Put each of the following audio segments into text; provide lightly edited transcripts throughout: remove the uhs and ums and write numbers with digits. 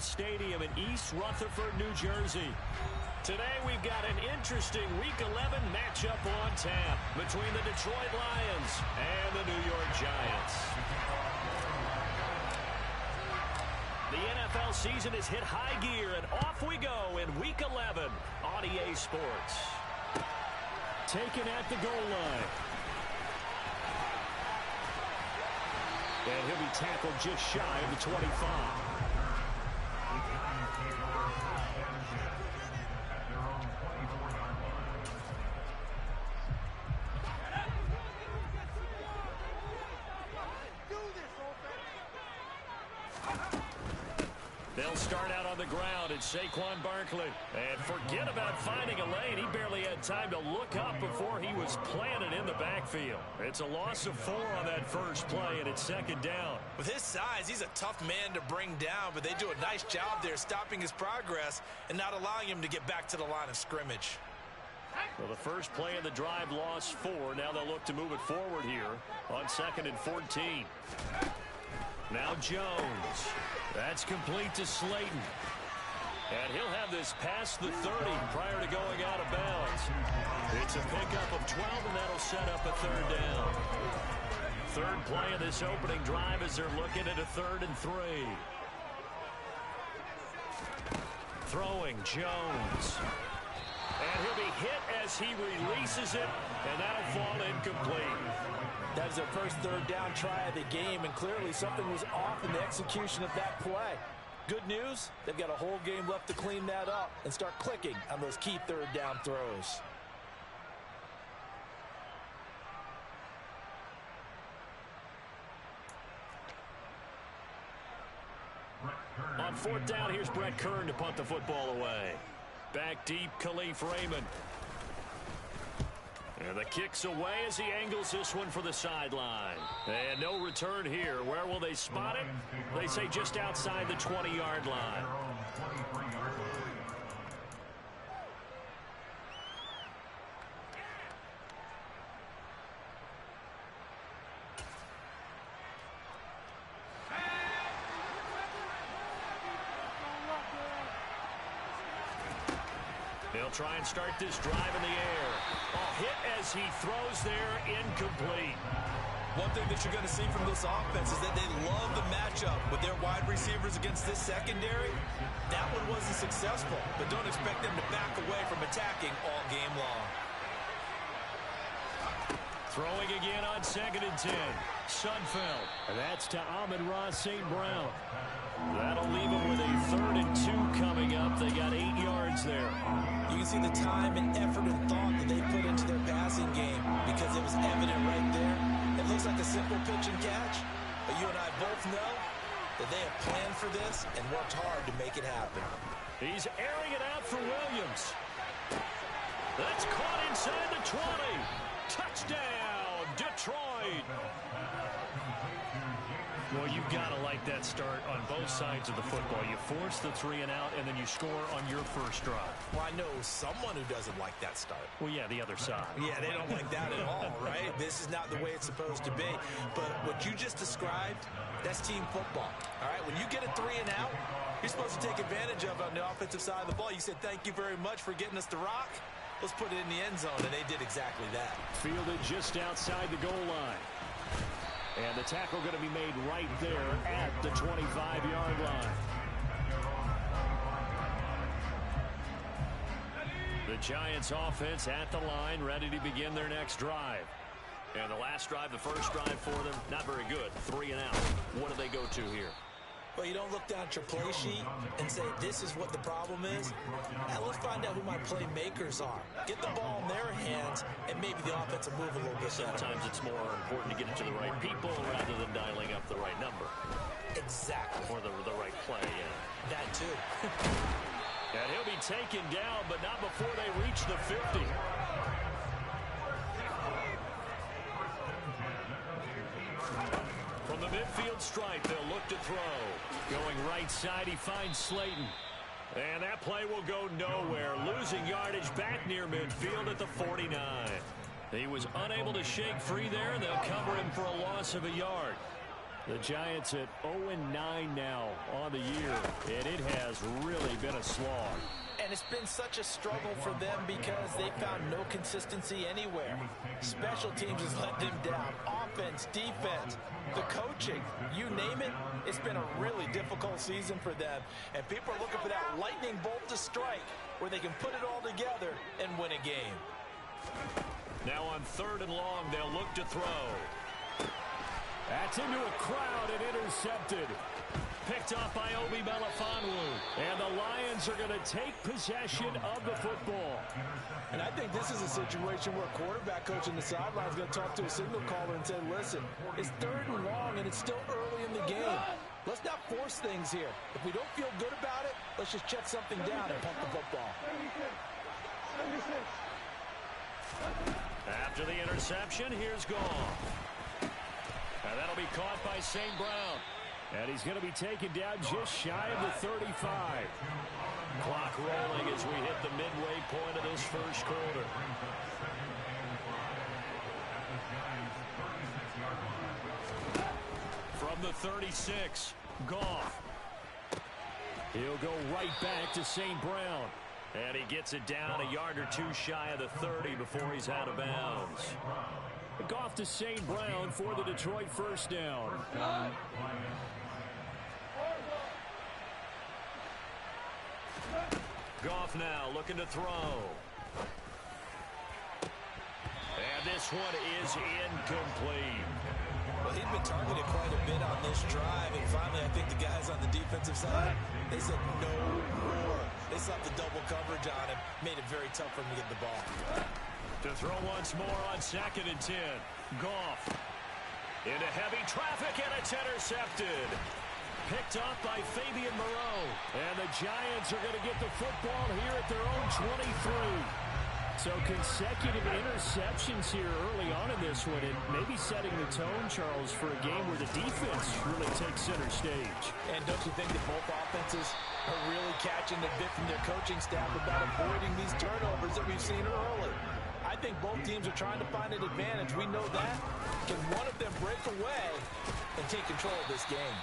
Stadium in East Rutherford, New Jersey. Today we've got an interesting Week 11 matchup on tap between the Detroit Lions and the New York Giants. The NFL season has hit high gear, and off we go in Week 11 on EA Sports. Taken at the goal line. And he'll be tackled just shy of the 25. They'll start out on the ground. It's Saquon Barkley. And forget about finding a lane. He barely had time to look up before he was planted in the backfield. It's a loss of 4 on that first play, and it's second down. With his size, he's a tough man to bring down, but they do a nice job there stopping his progress and not allowing him to get back to the line of scrimmage. Well, the first play of the drive lost 4. Now they'll look to move it forward here on 2nd and 14. Now Jones. That's complete to Slayton. And he'll have this past the 30 prior to going out of bounds. It's a pickup of 12, and that'll set up a third down. Third play of this opening drive as they're looking at a 3rd and 3. Throwing Jones. And he'll be hit as he releases it, and that'll fall incomplete. That is their first third down try of the game, and clearly something was off in the execution of that play. Good news, they've got a whole game left to clean that up and start clicking on those key third down throws. On 4th down, here's Brett Kern to punt the football away. Back deep, Khalif Raymond. And the kick's away as he angles this one for the sideline. And no return here. Where will they spot it? They say just outside the 20-yard line. They'll try and start this drive in the air. Hit as he throws there, incomplete. One thing that you're going to see from this offense is that they love the matchup with their wide receivers against this secondary. That one wasn't successful, but don't expect them to back away from attacking all game long. Throwing again on 2nd and 10. Sudfeld. And that's to Amon-Ra St. Brown. That'll leave them with a 3rd and 2 coming up. They got 8 yards there. You can see the time and effort and thought that they put into their passing game because it was evident right there. It looks like a simple pitch and catch, but you and I both know that they have planned for this and worked hard to make it happen. He's airing it out for Williams. That's caught inside the 20. Touchdown, Detroit. Well, you've got to like that start on both sides of the football. You force the 3 and out, and then you score on your first drive. Well, I know someone who doesn't like that start. Well, yeah, the other side. Yeah, they don't like that at all, right? This is not the way it's supposed to be. But what you just described, that's team football. All right, when you get a 3 and out, you're supposed to take advantage of it on the offensive side of the ball. You said, thank you very much for getting us the rock. Let's put it in the end zone, and they did exactly that. Fielded just outside the goal line. And the tackle going to be made right there at the 25-yard line. The Giants offense at the line, ready to begin their next drive. And the last drive, the first drive for them, not very good. 3 and out. What do they go to here? Well, you don't look down at your play sheet and say, this is what the problem is. Now let's find out who my playmakers are. Get the ball in their hands, and maybe the offense will move a little bit better. Sometimes it's more important to get it to the right people rather than dialing up the right number. Exactly. Or the right play, yeah. That too. And he'll be taken down, but not before they reach the 50. From the midfield stripe, they'll look to throw. Going right side, he finds Slayton. And that play will go nowhere. Losing yardage back near midfield at the 49. He was unable to shake free there, and they'll cover him for a loss of a yard. The Giants at 0-9 now on the year, and it has really been a slog. And it's been such a struggle for them because they found no consistency anywhere. Special teams has let them down. Offense, defense, the coaching, you name it, it's been a really difficult season for them. And people are looking for that lightning bolt to strike where they can put it all together and win a game. Now on 3rd and long, they'll look to throw. That's into a crowd and intercepted. Picked off by Obi Melifonwu. And the Lions are going to take possession of the football. And I think this is a situation where quarterback coach in the sideline is going to talk to a signal caller and say, listen, it's 3rd and long and it's still early in the game. Let's not force things here. If we don't feel good about it, let's just check something down and punt the football. After the interception, here's Goff. And that'll be caught by St. Brown. And he's going to be taken down just shy of the 35. Clock rolling as we hit the midway point of this first quarter. From the 36, Goff. He'll go right back to St. Brown. And he gets it down a yard or two shy of the 30 before he's out of bounds. Goff to St. Brown for the Detroit first down. Goff now looking to throw. And this one is incomplete. Well, he'd been targeted quite a bit on this drive, and finally I think the guys on the defensive side, they said no more. They slapped the double coverage on him, made it very tough for him to get the ball. To throw once more on 2nd and 10. Goff into heavy traffic, and it's intercepted. Picked up by Fabian Moreau. And the Giants are going to get the football here at their own 23. So consecutive interceptions here early on in this one, and maybe setting the tone, Charles, for a game where the defense really takes center stage. And don't you think that both offenses are really catching the bit from their coaching staff about avoiding these turnovers that we've seen early? I think both teams are trying to find an advantage. We know that. Can one of them break away and take control of this game?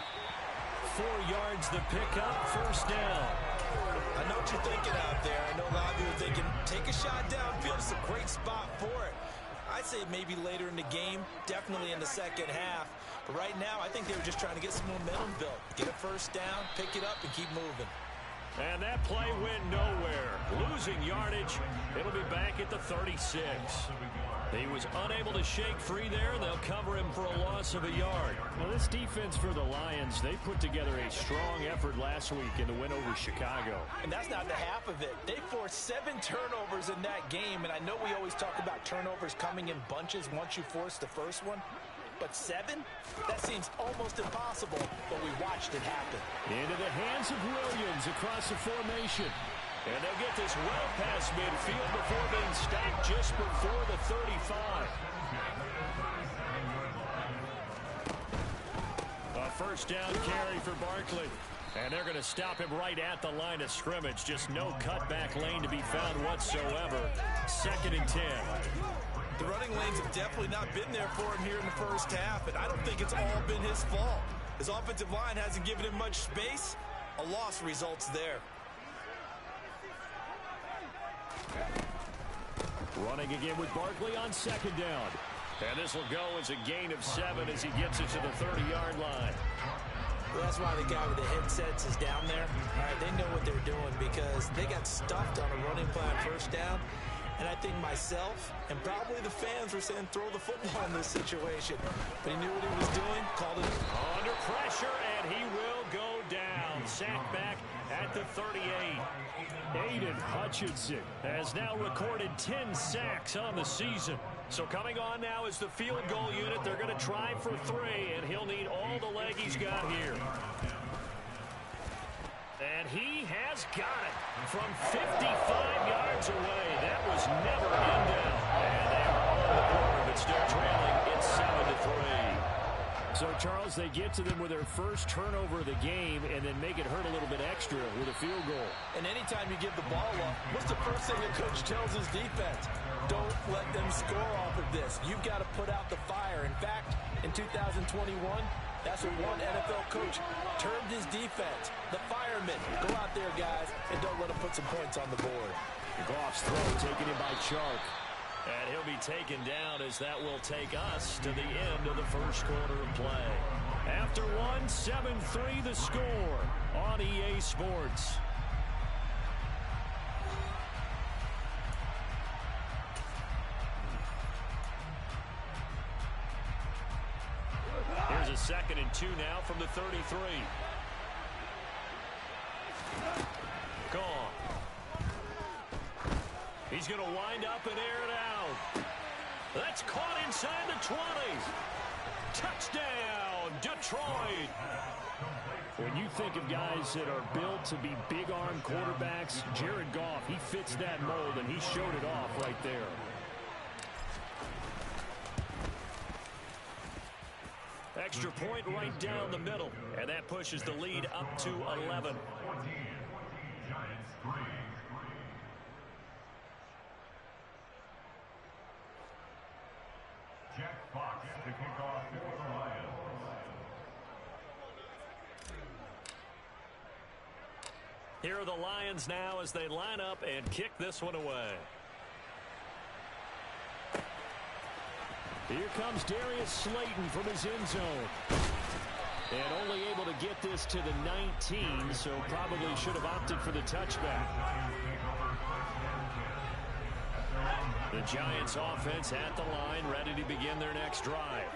4 yards the pickup, first down. I know what you're thinking out there. I know a lot of you are thinking, take a shot downfield. It's a great spot for it. I'd say maybe later in the game, definitely in the second half. But right now, I think they were just trying to get some momentum built. Get a first down, pick it up, and keep moving. And that play went nowhere. Losing yardage. It'll be back at the 36. He was unable to shake free there. They'll cover him for a loss of a yard. Well, this defense for the Lions, they put together a strong effort last week in the win over Chicago. And that's not the half of it. They forced 7 turnovers in that game, and I know we always talk about turnovers coming in bunches once you force the first one. But 7? That seems almost impossible, but we watched it happen. Into the hands of Williams across the formation. And they'll get this well past midfield before being stopped just before the 35. A first down carry for Barkley. And they're going to stop him right at the line of scrimmage. Just no cutback lane to be found whatsoever. 2nd and 10. The running lanes have definitely not been there for him here in the first half, and I don't think it's all been his fault. His offensive line hasn't given him much space. A loss results there. Running again with Barkley on 2nd down. And this will go as a gain of 7 as he gets it to the 30-yard line. Well, that's why the guy with the headsets is down there. All right, they know what they're doing because they got stuffed on a running play on first down. And I think myself and probably the fans were saying throw the football in this situation. But he knew what he was doing, called it. Under pressure, and he will go down. Sacked back at the 38. Aiden Hutchinson has now recorded 10 sacks on the season. So coming on now is the field goal unit. They're going to try for 3, and he'll need all the leg he's got here. And he has got it from 55 yards away. That was never in doubt. And they are on the board, but still trailing. It's 7-3. So, Charles, they get to them with their first turnover of the game and then make it hurt a little bit extra with a field goal. And anytime you give the ball up, what's the first thing the coach tells his defense? Don't let them score off of this. You've got to put out the fire. In fact, in 2021, That's what one NFL coach termed his defense. The firemen. Go out there, guys, and don't let them put some points on the board. Goff's throw taken in by Chark. And he'll be taken down as that will take us to the end of the first quarter of play. After one, 7-3 the score on EA Sports. Here's a 2nd and 2 now from the 33. Gone. He's going to wind up and air it out. That's caught inside the 20. Touchdown, Detroit. When you think of guys that are built to be big-arm quarterbacks, Jared Goff, he fits that mold, and he showed it off right there. Extra point right down the middle, and that pushes the lead up to 11. Here are the Lions now as they line up and kick this one away. Here comes Darius Slayton from his end zone. And only able to get this to the 19, so probably should have opted for the touchback. The Giants offense at the line, ready to begin their next drive.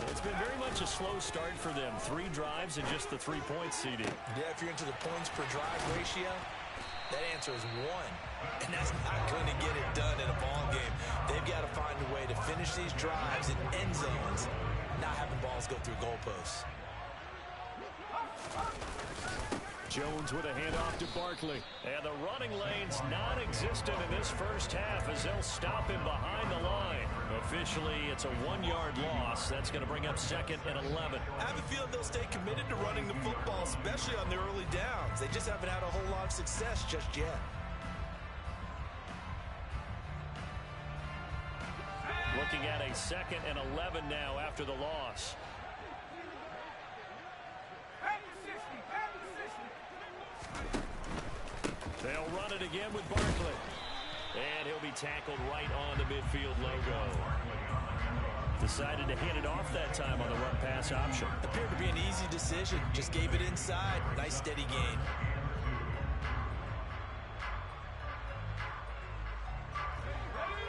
It's been very much a slow start for them. 3 drives and just the 3-point CD. Yeah, if you're into the points per drive ratio, that answer is 1. And that's not going to get it done in a ball game. They've got to find a way to finish these drives in end zones, not having balls go through goalposts. Jones with a handoff to Barkley. And the running lane's non-existent in this first half as they'll stop him behind the line. Officially, it's a 1-yard loss. That's going to bring up 2nd and 11. I have a feeling they'll stay committed to running the football, especially on the early downs. They just haven't had a whole lot of success just yet. Looking at a 2nd and 11 now after the loss. They'll run it again with Barkley. And he'll be tackled right on the midfield logo. Decided to hand it off that time on the run pass option. Appeared to be an easy decision. Just gave it inside. Nice steady gain.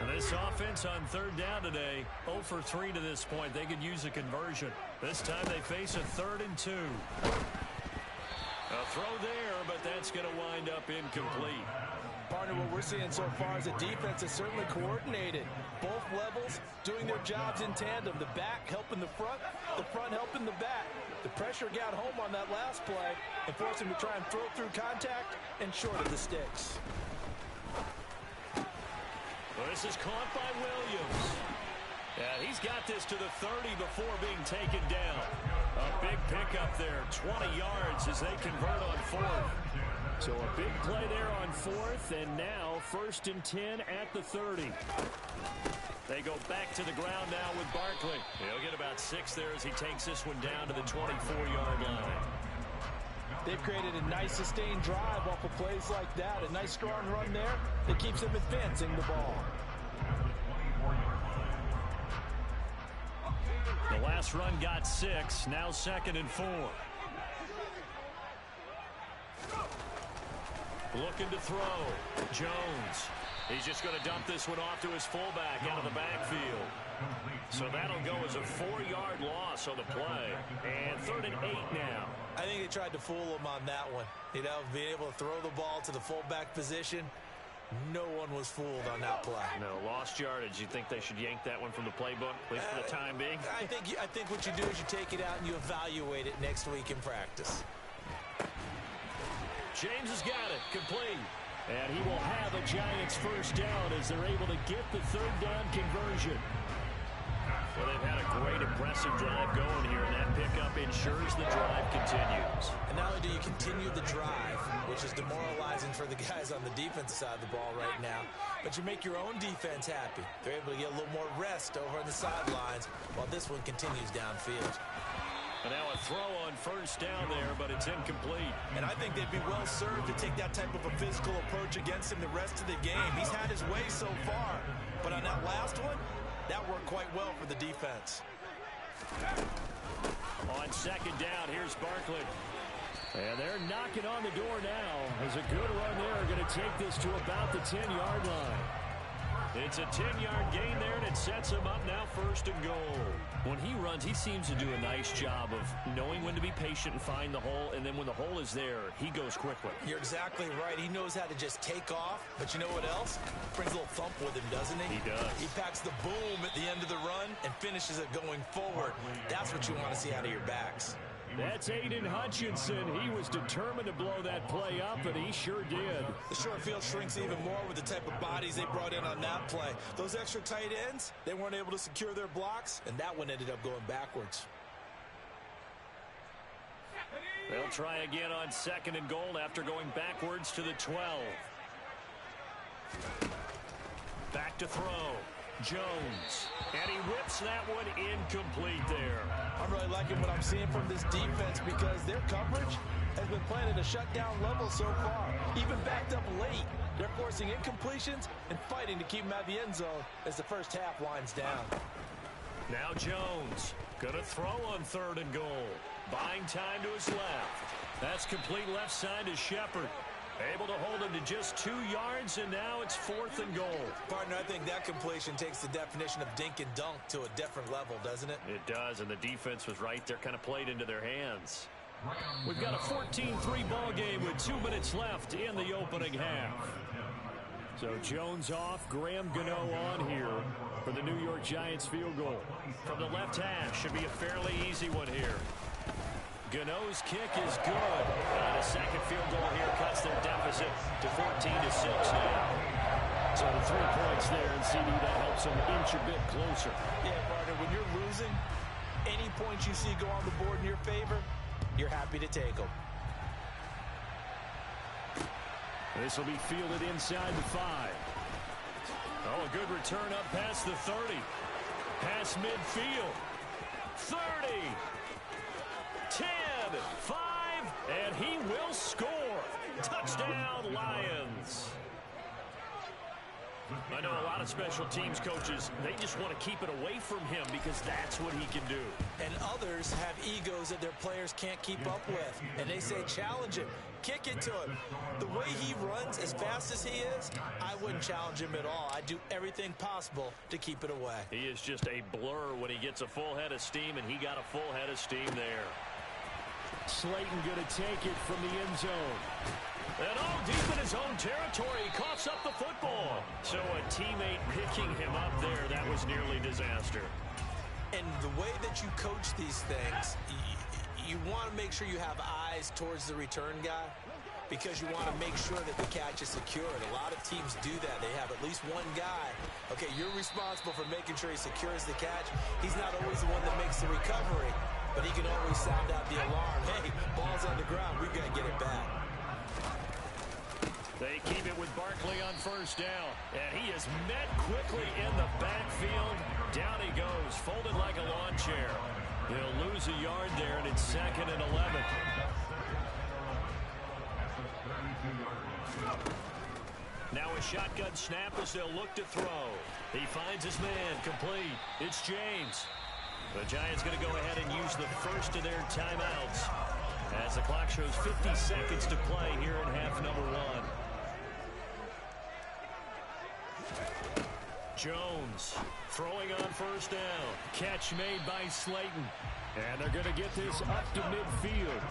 And this offense on 3rd down today, 0 for 3 to this point. They could use a conversion. This time they face a 3rd and 2. A throw there, but that's going to wind up incomplete. Partner, what we're seeing so far is the defense is certainly coordinated. Both levels doing their jobs in tandem. The back helping the front helping the back. The pressure got home on that last play and forced him to try and throw through contact and short of the sticks. Well, this is caught by Williams. Yeah, he's got this to the 30 before being taken down. A big pickup there, 20 yards as they convert on 4th. So a big play there on 4th, and now 1st and 10 at the 30. They go back to the ground now with Barkley. He'll get about 6 there as he takes this one down to the 24-yard line. They've created a nice sustained drive off of plays like that. A nice strong run there that keeps them advancing the ball. The last run got 6, now 2nd and 4. Looking to throw. Jones. He's just going to dump this one off to his fullback out of the backfield. So that'll go as a 4-yard loss on the play. And 3rd and 8 now. I think they tried to fool him on that one. You know, being able to throw the ball to the fullback position. No one was fooled on that play. No, lost yardage. You think they should yank that one from the playbook, at least for the time being? I think what you do is you take it out and you evaluate it next week in practice. James has got it. Complete. And he will have a Giants first down as they're able to get the 3rd down conversion. Well, they've had a great, impressive drive going here, and that pickup ensures the drive continues. And not only do you continue the drive, which is demoralizing for the guys on the defensive side of the ball right now, but you make your own defense happy. They're able to get a little more rest over on the sidelines while this one continues downfield. And now a throw on first down there, but it's incomplete. And I think they'd be well served to take that type of a physical approach against him the rest of the game. He's had his way so far, but on that last one, that worked quite well for the defense. On second down, here's Barkley. And they're knocking on the door now. There's a good run there. Going to take this to about the 10-yard line. It's a 10-yard gain there, and it sets him up now first and goal. When he runs, he seems to do a nice job of knowing when to be patient and find the hole, and then when the hole is there, he goes quickly. You're exactly right. He knows how to just take off, but you know what else? Brings a little thump with him, doesn't he? He does. He packs the boom at the end of the run and finishes it going forward. That's what you want to see out of your backs. That's Aiden Hutchinson. He was determined to blow that play up, and he sure did. The short field shrinks even more with the type of bodies they brought in on that play. Those extra tight ends, they weren't able to secure their blocks, and that one ended up going backwards. They'll try again on second and goal after going backwards to the 12. Back to throw. Jones. And he whips that one incomplete there. I'm really liking what I'm seeing from this defense because their coverage has been playing at a shutdown level so far. Even backed up late, they're forcing incompletions and fighting to keep them out of the end zone as the first half winds down. Now Jones. Gonna throw on third and goal. Buying time to his left. That's complete left side to Shepard. Able to hold him to just 2 yards, and now it's fourth and goal. Partner, I think that completion takes the definition of dink and dunk to a different level, doesn't it? It does, and the defense was right there, kind of played into their hands. We've got a 14-3 ball game with 2 minutes left in the opening half. So Jones off, Graham Gano on here for the New York Giants field goal. From the left hash, should be a fairly easy one here. Gano's kick is good. And a second field goal here cuts their deficit to 14-6 now. So 3 points there, and CD, that helps them inch a bit closer. Yeah, partner, when you're losing, any points you see go on the board in your favor, you're happy to take them. This will be fielded inside the 5. Oh, a good return up past the 30. Past midfield. 30. 10, 5, and he will score. Touchdown, Lions. I know a lot of special teams coaches, they just want to keep it away from him because that's what he can do. And others have egos that their players can't keep up with. And they say, challenge him, kick it to him. The way he runs, as fast as he is, I wouldn't challenge him at all. I'd do everything possible to keep it away. He is just a blur when he gets a full head of steam, and he got a full head of steam there. Slayton going to take it from the end zone. And deep in his own territory, he coughs up the football. So a teammate picking him up there, that was nearly disaster. And the way that you coach these things, you want to make sure you have eyes towards the return guy because you want to make sure that the catch is secured. A lot of teams do that. They have at least one guy. Okay, you're responsible for making sure he secures the catch. He's not always the one that makes the recovery, but he can always sound out the alarm. Hey, ball's on the ground. We've got to get it back. They keep it with Barkley on first down. And he is met quickly in the backfield. Down he goes, folded like a lawn chair. He'll lose a yard there, and it's 2nd and 11. Now a shotgun snap as they'll look to throw. He finds his man, complete. It's James. The Giants going to go ahead and use the first of their timeouts as the clock shows 50 seconds to play here in half number 1. Jones throwing on first down. Catch made by Slayton. And they're going to get this up to midfield.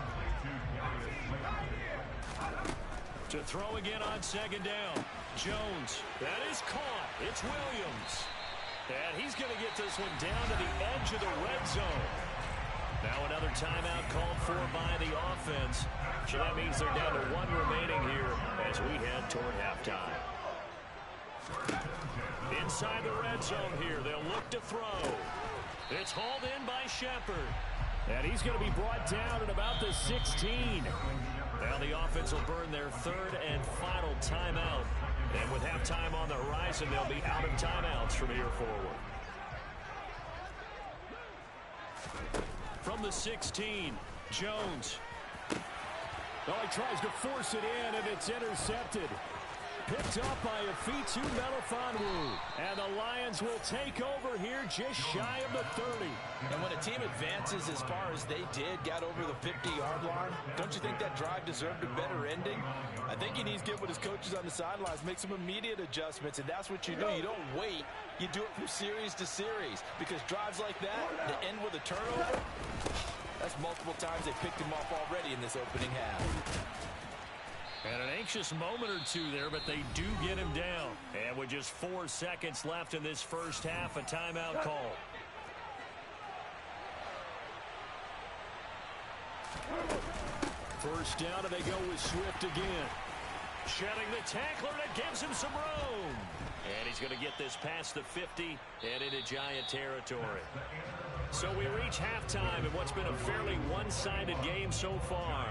To throw again on second down. Jones. That is caught. It's Williams. And he's going to get this one down to the edge of the red zone. Now another timeout called for by the offense. So that means they're down to 1 remaining here as we head toward halftime. Inside the red zone here, they'll look to throw. It's hauled in by Shepard. And he's going to be brought down at about the 16. Now the offense will burn their 3rd and final timeout. And with halftime on the horizon, they'll be out of timeouts from here forward. From from the 16. Jones. Oh, he tries to force it in, and it's intercepted. Picked up by Afitu Melifonwu. And the Lions will take over here just shy of the 30. And when a team advances as far as they did, got over the 50-yard line, don't you think that drive deserved a better ending? I think he needs to get with his coaches on the sidelines, make some immediate adjustments, and that's what you do. You don't wait. You do it from series to series, because drives like that, that end with a turnover, that's multiple times they picked him off already in this opening half. And an anxious moment or two there, but they do get him down. And with just 4 seconds left in this first half, a timeout call. First down, and they go with Swift again. Shedding the tackler, and it gives him some room. And he's going to get this past the 50 and into Giant territory. So we reach halftime in what's been a fairly one-sided game so far.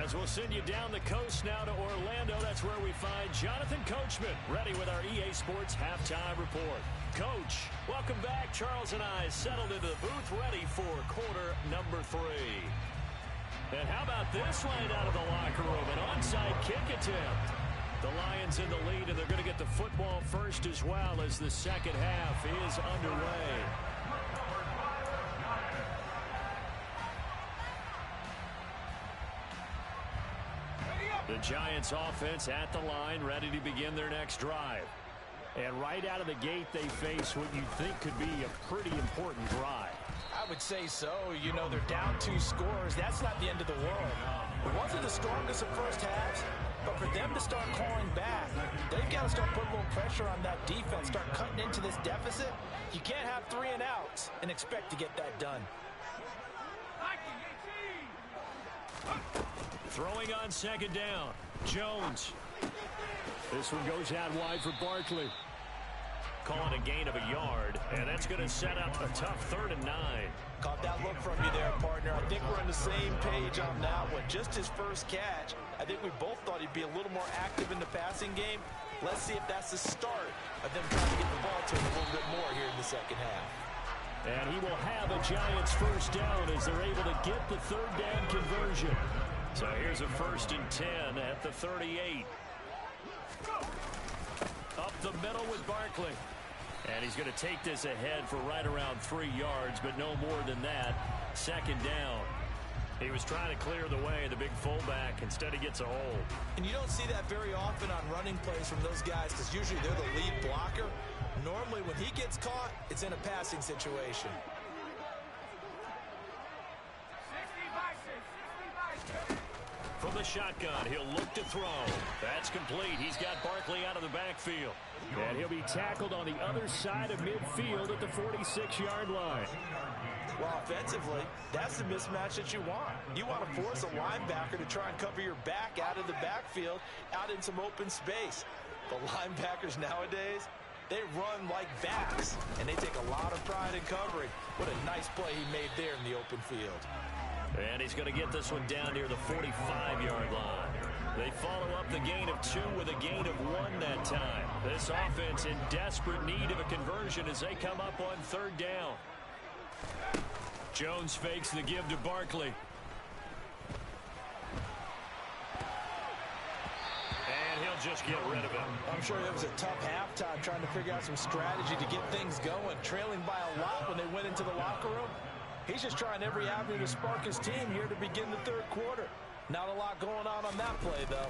As we'll send you down the coast now to Orlando, that's where we find Jonathan Coachman, ready with our EA Sports Halftime Report. Coach, welcome back. Charles and I settled into the booth, ready for quarter number 3. And how about this line out of the locker room? An onside kick attempt. The Lions in the lead, and they're going to get the football first as well as the second half is underway. The Giants offense at the line, ready to begin their next drive. And right out of the gate, they face what you think could be a pretty important drive. I would say so. You know, they're down 2 scores. That's not the end of the world. It wasn't the strongest of first halves, but for them to start clawing back, they've got to start putting a little pressure on that defense, start cutting into this deficit. You can't have 3 and outs and expect to get that done. Throwing on second down. Jones. This one goes out wide for Barkley. Calling a gain of a yard, and that's going to set up a tough 3rd and 9. Caught that look from you there, partner. I think we're on the same page on that one. Just his first catch. I think we both thought he'd be a little more active in the passing game. Let's see if that's the start of them trying to get the ball to him a little bit more here in the second half. And he will have a Giants first down as they're able to get the 3rd down conversion. So here's a 1st and 10 at the 38. Up the middle with Barkley. And he's going to take this ahead for right around 3 yards, but no more than that. Second down. He was trying to clear the way, the big fullback. Instead, he gets a hold. And you don't see that very often on running plays from those guys because usually they're the lead blocker. Normally, when he gets caught, it's in a passing situation. From the shotgun, he'll look to throw. That's complete. He's got Barkley out of the backfield. And he'll be tackled on the other side of midfield at the 46-yard line. Well, offensively, that's the mismatch that you want. You want to force a linebacker to try and cover your back out of the backfield, out in some open space. The linebackers nowadays, they run like backs, and they take a lot of pride in covering. What a nice play he made there in the open field. And he's going to get this one down near the 45-yard line. They follow up the gain of 2 with a gain of 1 that time. This offense in desperate need of a conversion as they come up on 3rd down. Jones fakes the give to Barkley. And he'll just get rid of it. I'm sure it was a tough halftime trying to figure out some strategy to get things going. Trailing by a lot when they went into the locker room. He's just trying every avenue to spark his team here to begin the 3rd quarter. Not a lot going on that play, though.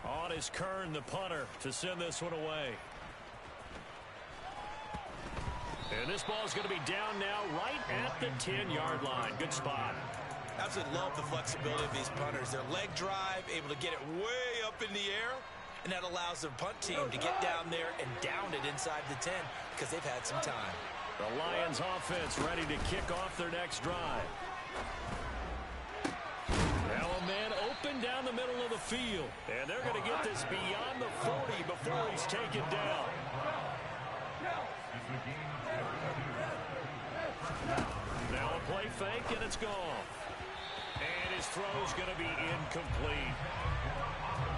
On is Kern, the punter, to send this one away. And this ball is going to be down now right at the 10-yard line. Good spot. Absolutely love the flexibility of these punters. Their leg drive, able to get it way up in the air, and that allows their punt team to get down there and down it inside the 10 because they've had some time. The Lions offense ready to kick off their next drive. Now a man open down the middle of the field. And they're going to get this beyond the 40 before he's taken down. Now a play fake, and it's gone. And his throw's going to be incomplete.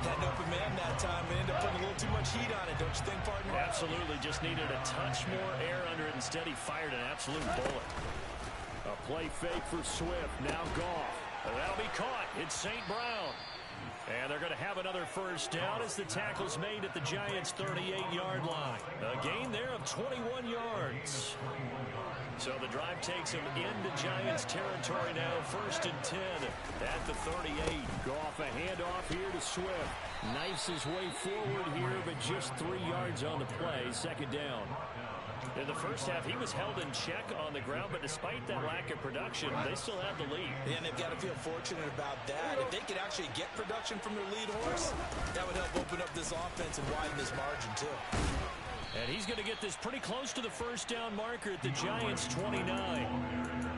Had an open man that time and ended up putting a little too much heat on it, don't you think, partner? Absolutely. Just needed a touch more air under it. Instead, he fired an absolute bullet. A play fake for Swift. Now Goff. That'll be caught. It's St. Brown. And they're going to have another first down as the tackle's made at the Giants' 38-yard line. A gain there of 21 yards. So the drive takes him into Giants territory now. 1st and 10 at the 38. Goff, a handoff here to Swift. Knifes his way forward here, but just 3 yards on the play. 2nd down. In the first half, he was held in check on the ground, but despite that lack of production, they still have the lead. And they've got to feel fortunate about that. If they could actually get production from their lead horse, that would help open up this offense and widen this margin, too. And he's going to get this pretty close to the first down marker at the Giants' 29.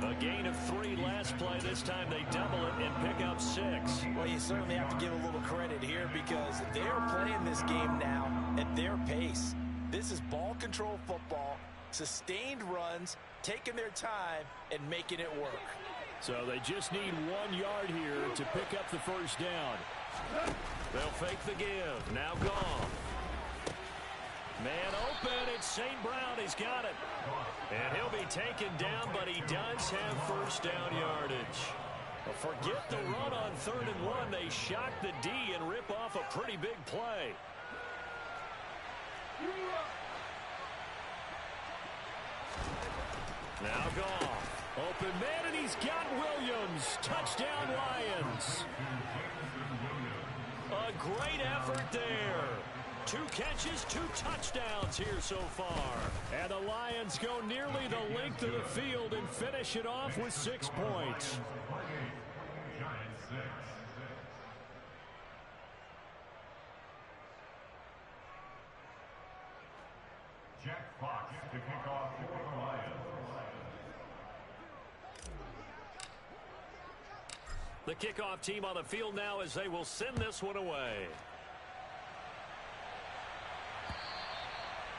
A gain of 3 last play. This time they double it and pick up 6. Well, you certainly have to give a little credit here because they're playing this game now at their pace. This is ball control football, sustained runs, taking their time, and making it work. So they just need 1 yard here to pick up the first down. They'll fake the give. Now Goff. Man open. It's St. Brown. He's got it. And he'll be taken down, but he does have first down yardage. Well, forget the run on 3rd and 1. They shock the D and rip off a pretty big play. Now Goff. Open man, and he's got Williams. Touchdown, Lions. A great effort there. 2 catches, 2 touchdowns here so far. And the Lions go nearly the length of the field and finish it off with 6 points. Jack Fox to kick off for the Lions. The kickoff team on the field now as they will send this one away.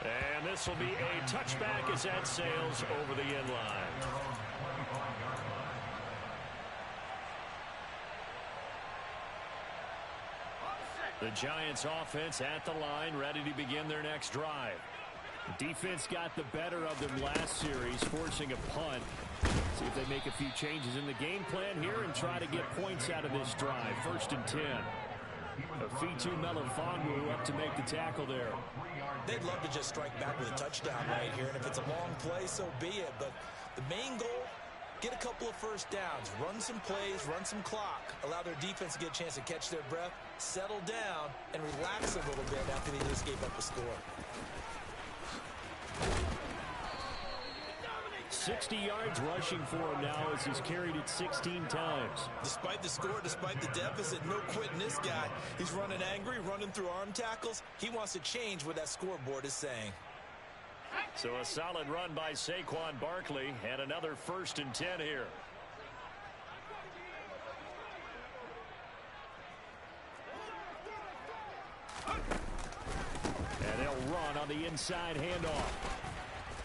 And this will be a touchback as that sails over the end line. The Giants offense at the line, ready to begin their next drive. The defense got the better of them last series, forcing a punt. See if they make a few changes in the game plan here and try to get points out of this drive. 1st and 10. Afitu Melifonwu up to make the tackle there. They'd love to just strike back with a touchdown right here, and if it's a long play, so be it. But the main goal, get a couple of first downs, run some plays, run some clock, allow their defense to get a chance to catch their breath, settle down, and relax a little bit after they just gave up a score. 60 yards rushing for him now as he's carried it 16 times. Despite the score, despite the deficit, no quitting this guy. He's running angry, running through arm tackles. He wants to change what that scoreboard is saying. So a solid run by Saquon Barkley and another 1st and 10 here. And they'll run on the inside handoff.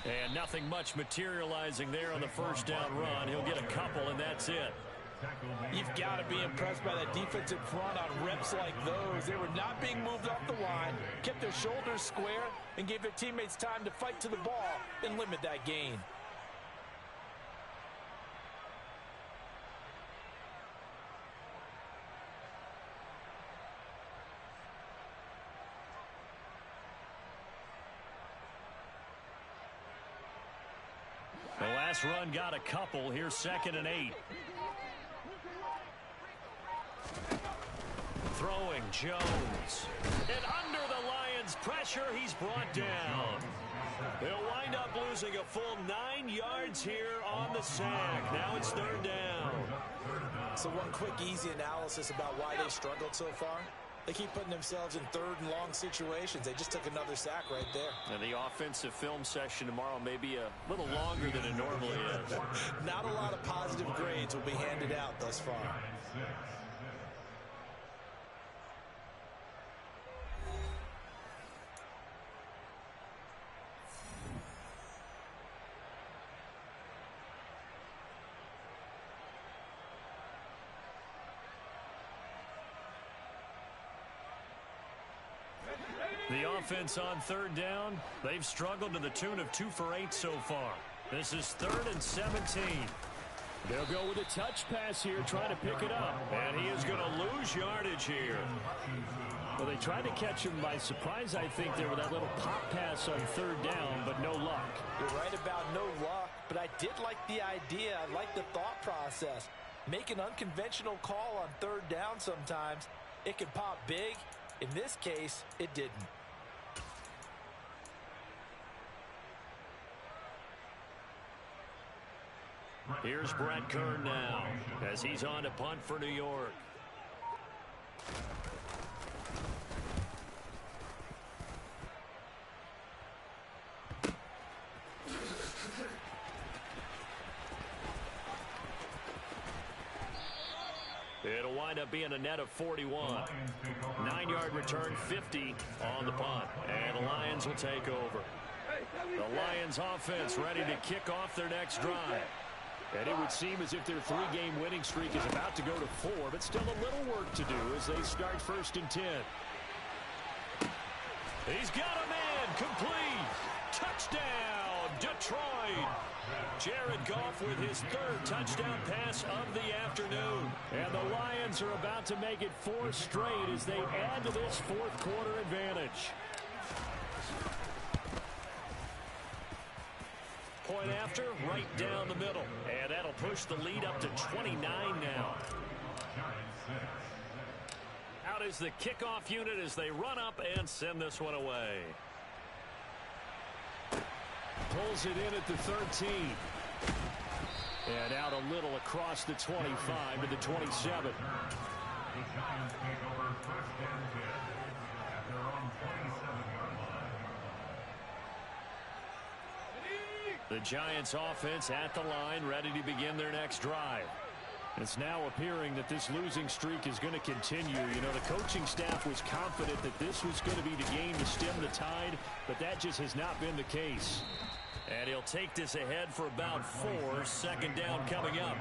And nothing much materializing there on the first down run. He'll get a couple, and that's it. You've got to be impressed by that defensive front on reps like those. They were not being moved off the line, kept their shoulders square, and gave their teammates time to fight to the ball and limit that gain. The last run got a couple. Here's 2nd and 8. Throwing Jones. And under the Lions' pressure, he's brought down. They'll wind up losing a full 9 yards here on the sack. Now it's 3rd down. So one quick, easy analysis about why they struggled so far. They keep putting themselves in 3rd and long situations. They just took another sack right there. And the offensive film session tomorrow may be a little longer than it normally is. Not a lot of positive grades will be handed out thus far. The offense on 3rd down, they've struggled to the tune of 2 for 8 so far. This is 3rd and 17. They'll go with a touch pass here, trying to pick it up. And he is going to lose yardage here. Well, they tried to catch him by surprise, I think, there with that little pop pass on third down, but no luck. You're right about no luck, but I did like the idea. I like the thought process. Make an unconventional call on third down sometimes. It can pop big. In this case, it didn't. Here's Brett Kern now as he's on to punt for New York. It'll wind up being a net of 41. 9-yard return, 50 on the punt. And the Lions will take over. The Lions offense ready to kick off their next drive. And it would seem as if their 3-game winning streak is about to go to 4, but still a little work to do as they start 1st and 10. He's got a man, complete. Touchdown, Detroit. Jared Goff with his 3rd touchdown pass of the afternoon. And the Lions are about to make it 4 straight as they add to this 4th quarter advantage. Point after, right down the middle. And that'll push the lead up to 29 now. Out is the kickoff unit as they run up and send this one away. Pulls it in at the 13. And out a little across the 25 to the 27. The Giants take over 1st and 10 at their own 27-yard line. The Giants offense at the line, ready to begin their next drive. It's now appearing that this losing streak is going to continue. You know, the coaching staff was confident that this was going to be the game to stem the tide, but that just has not been the case. And he'll take this ahead for about 4. 2nd down coming up.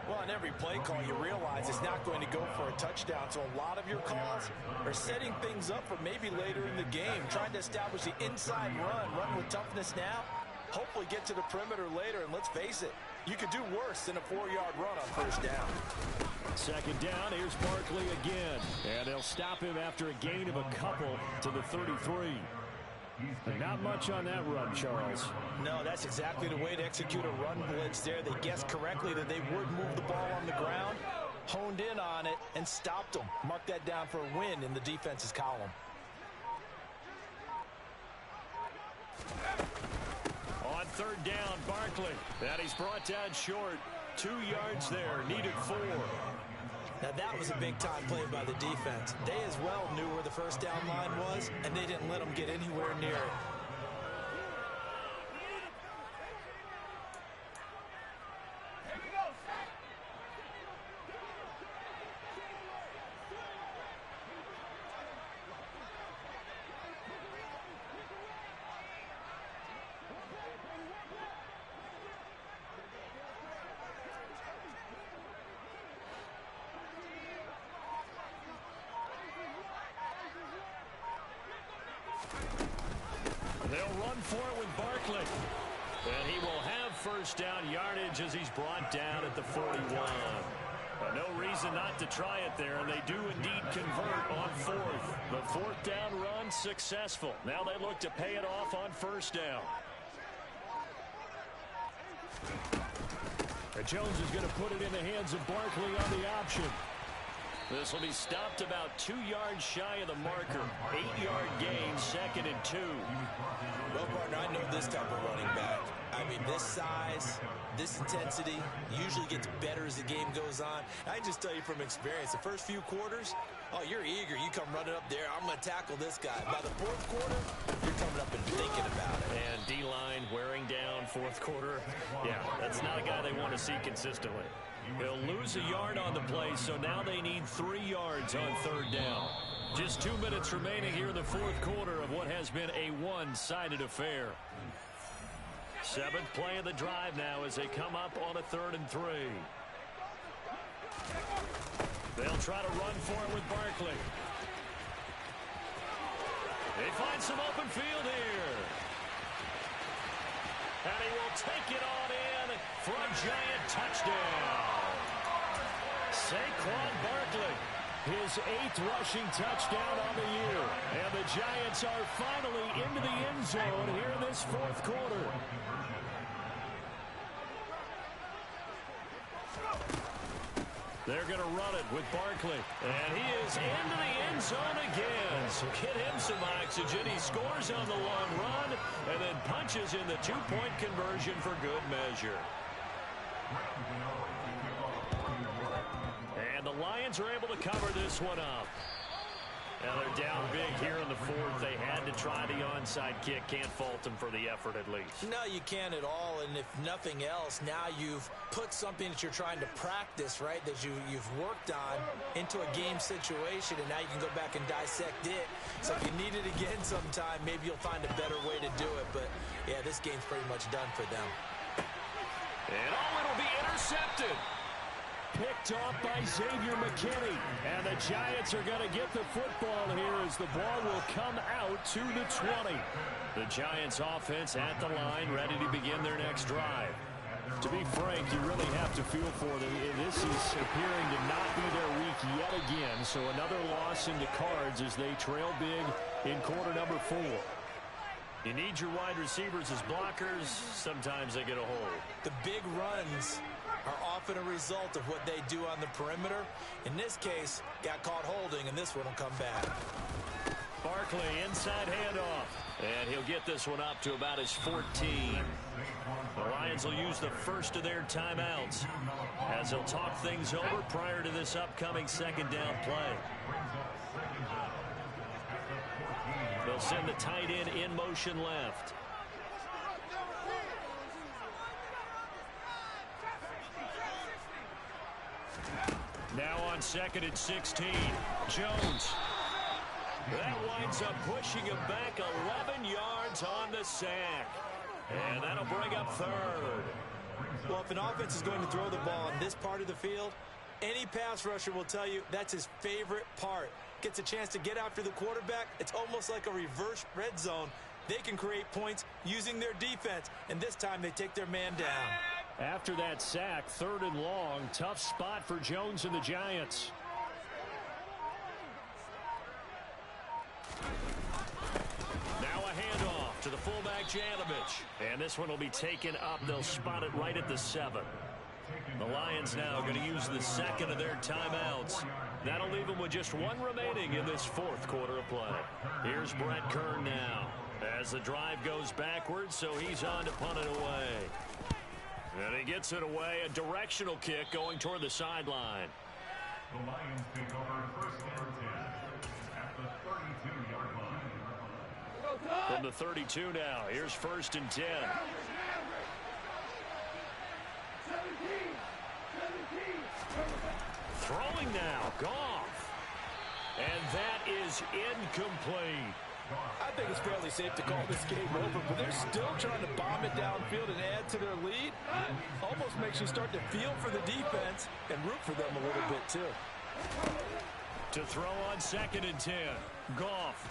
Well, on every play call, you realize it's not going to go for a touchdown. So a lot of your calls are setting things up for maybe later in the game, trying to establish the inside run with toughness now. Hopefully get to the perimeter later, and let's face it, you could do worse than a 4-yard run on 1st down. 2nd down, here's Barkley again. And they'll stop him after a gain of a couple to the 33. But not much on that run, Charles. No, that's exactly the way to execute a run blitz there. They guessed correctly that they would move the ball on the ground, honed in on it, and stopped them. Mark that down for a win in the defense's column. On 3rd down, Barkley. That he's brought down short. 2 yards there, needed 4. Now that was a big-time play by the defense. They as well knew where the 1st down line was, and they didn't let them get anywhere near it. They'll run for it with Barkley. And he will have 1st down yardage as he's brought down at the 41. No reason not to try it there, and they do indeed convert on 4th. The 4th down run successful. Now they look to pay it off on 1st down. And Jones is going to put it in the hands of Barkley on the option. This will be stopped about 2 yards shy of the marker. 8-yard gain, 2nd and 2. Well, partner, I know this type of running back. I mean, this size, this intensity usually gets better as the game goes on. I can just tell you from experience, the first few quarters, oh, you're eager. You come running up there, I'm going to tackle this guy. By the 4th quarter, you're coming up and thinking about it. And D-line wearing down 4th quarter. Yeah, that's not a guy they want to see consistently. They'll lose a yard on the play, so now they need 3 yards on 3rd down. Just 2 minutes remaining here in the 4th quarter of what has been a one-sided affair. 7th play of the drive now as they come up on a 3rd and 3. They'll try to run for it with Barkley. They find some open field here. And he will take it on in for a Giant touchdown. Saquon Barkley, his 8th rushing touchdown on the year. And the Giants are finally into the end zone here in this 4th quarter. They're going to run it with Barkley. And he is into the end zone again. So get him some oxygen. He scores on the long run and then punches in the 2-point conversion for good measure. And the Lions are able to cover this one up. Now they're down big here in the 4th. They had to try the onside kick. Can't fault them for the effort at least. No, you can't at all. And if nothing else, now you've put something that you're trying to practice, right, that you've worked on into a game situation, and now you can go back and dissect it. So if you need it again sometime, maybe you'll find a better way to do it. But, yeah, this game's pretty much done for them. And it'll be intercepted. Picked off by Xavier McKinney. And the Giants are going to get the football here as the ball will come out to the 20. The Giants offense at the line, ready to begin their next drive. To be frank, you really have to feel for them. This is appearing to not be their week yet again. So another loss in the cards as they trail big in quarter number 4. You need your wide receivers as blockers. Sometimes they get a hold. The big runs are often a result of what they do on the perimeter. In this case, got caught holding, and this one will come back. Barkley, inside handoff. And he'll get this one up to about his 14. The Lions will use the first of their timeouts as they'll talk things over prior to this upcoming 2nd down play. They'll send the tight end in motion left. Now on 2nd and 16, Jones. That winds up pushing him back 11 yards on the sack. And that'll bring up 3rd. Well, if an offense is going to throw the ball in this part of the field, any pass rusher will tell you that's his favorite part. Gets a chance to get after the quarterback. It's almost like a reverse red zone. They can create points using their defense, and this time they take their man down. After that sack, 3rd and long, tough spot for Jones and the Giants. Now a handoff to the fullback, Janovich. And this one will be taken up. They'll spot it right at the 7. The Lions now going to use the 2nd of their timeouts. That'll leave them with just 1 remaining in this 4th quarter of play. Here's Brett Kern now as the drive goes backwards, so he's on to punt it away. And he gets it away, a directional kick going toward the sideline. The Lions take over 1st and 10 at the 32-yard line. From the 32 now, here's 1st and 10. Throwing now, Goff. And that is incomplete. I think it's fairly safe to call this game over, but they're still trying to bomb it downfield and add to their lead. Almost makes you start to feel for the defense and root for them a little bit, too. To throw on 2nd and 10, Goff.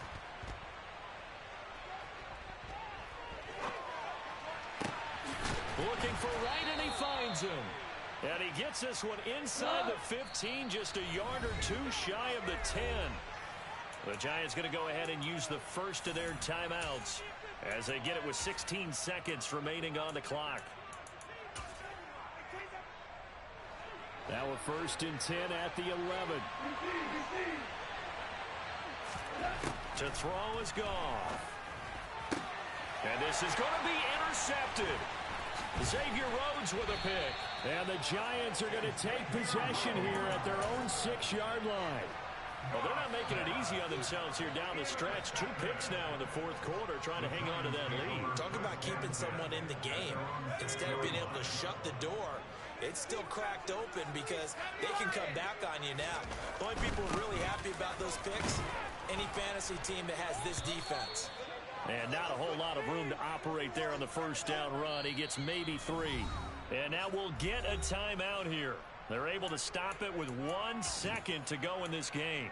Looking for right, and he finds him. And he gets this one inside the 15, just a yard or 2 shy of the 10. The Giants going to go ahead and use the first of their timeouts as they get it with 16 seconds remaining on the clock. Now a 1st and 10 at the 11. To throw is Goff. And this is going to be intercepted. Xavier Rhodes with a pick. And the Giants are going to take possession here at their own 6-yard line. Well, they're not making it easy on themselves here down the stretch. 2 picks now in the 4th quarter, trying to hang on to that lead. Talk about keeping someone in the game. Instead of being able to shut the door, it's still cracked open because they can come back on you now. The only people really happy about those picks, any fantasy team that has this defense. And not a whole lot of room to operate there on the 1st down run. He gets maybe 3. And now we'll get a timeout here. They're able to stop it with 1 second to go in this game.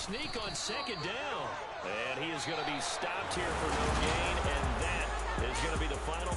sneak on second down. And he is going to be stopped here for no gain, and that is going to be the final